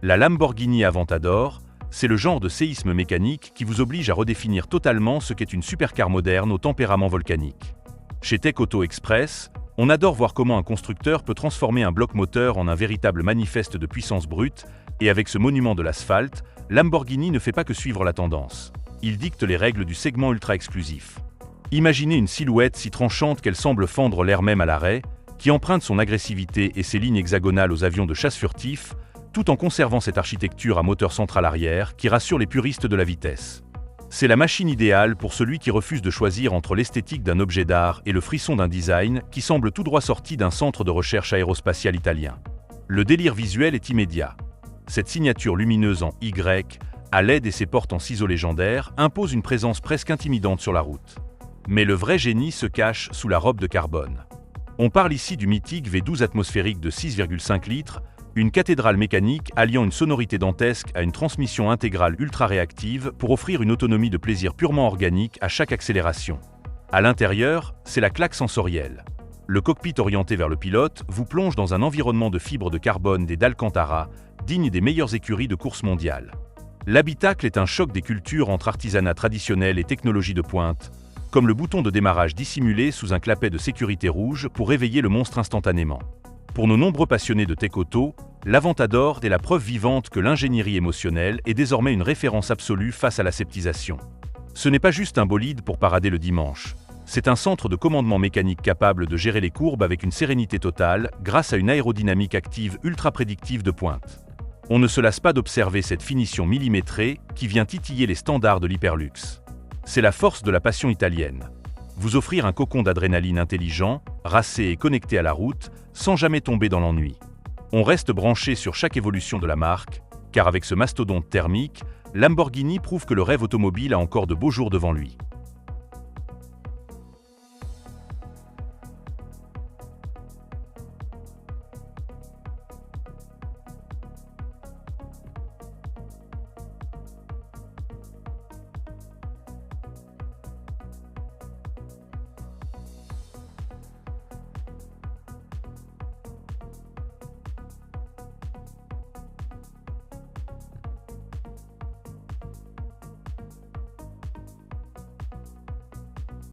La Lamborghini Aventador, c'est le genre de séisme mécanique qui vous oblige à redéfinir totalement ce qu'est une supercar moderne au tempérament volcanique. Chez Tech Auto Express, on adore voir comment un constructeur peut transformer un bloc moteur en un véritable manifeste de puissance brute, et avec ce monument de l'asphalte, Lamborghini ne fait pas que suivre la tendance. Il dicte les règles du segment ultra exclusif. Imaginez une silhouette si tranchante qu'elle semble fendre l'air même à l'arrêt, qui emprunte son agressivité et ses lignes hexagonales aux avions de chasse furtifs, tout en conservant cette architecture à moteur central arrière qui rassure les puristes de la vitesse. C'est la machine idéale pour celui qui refuse de choisir entre l'esthétique d'un objet d'art et le frisson d'un design qui semble tout droit sorti d'un centre de recherche aérospatial italien. Le délire visuel est immédiat. Cette signature lumineuse en Y, à LED et ses portes en ciseaux légendaires, impose une présence presque intimidante sur la route. Mais le vrai génie se cache sous la robe de carbone. On parle ici du mythique V12 atmosphérique de 6,5 litres, une cathédrale mécanique alliant une sonorité dantesque à une transmission intégrale ultra-réactive pour offrir une autonomie de plaisir purement organique à chaque accélération. À l'intérieur, c'est la claque sensorielle. Le cockpit orienté vers le pilote vous plonge dans un environnement de fibres de carbone des d'Alcantara, digne des meilleures écuries de course mondiale. L'habitacle est un choc des cultures entre artisanat traditionnel et technologie de pointe, comme le bouton de démarrage dissimulé sous un clapet de sécurité rouge pour réveiller le monstre instantanément. Pour nos nombreux passionnés de tech auto, l'Aventador est la preuve vivante que l'ingénierie émotionnelle est désormais une référence absolue face à l'aseptisation. Ce n'est pas juste un bolide pour parader le dimanche, c'est un centre de commandement mécanique capable de gérer les courbes avec une sérénité totale grâce à une aérodynamique active ultra prédictive de pointe. On ne se lasse pas d'observer cette finition millimétrée qui vient titiller les standards de l'hyperluxe. C'est la force de la passion italienne. Vous offrir un cocon d'adrénaline intelligent, racé et connecté à la route, sans jamais tomber dans l'ennui. On reste branché sur chaque évolution de la marque, car avec ce mastodonte thermique, Lamborghini prouve que le rêve automobile a encore de beaux jours devant lui.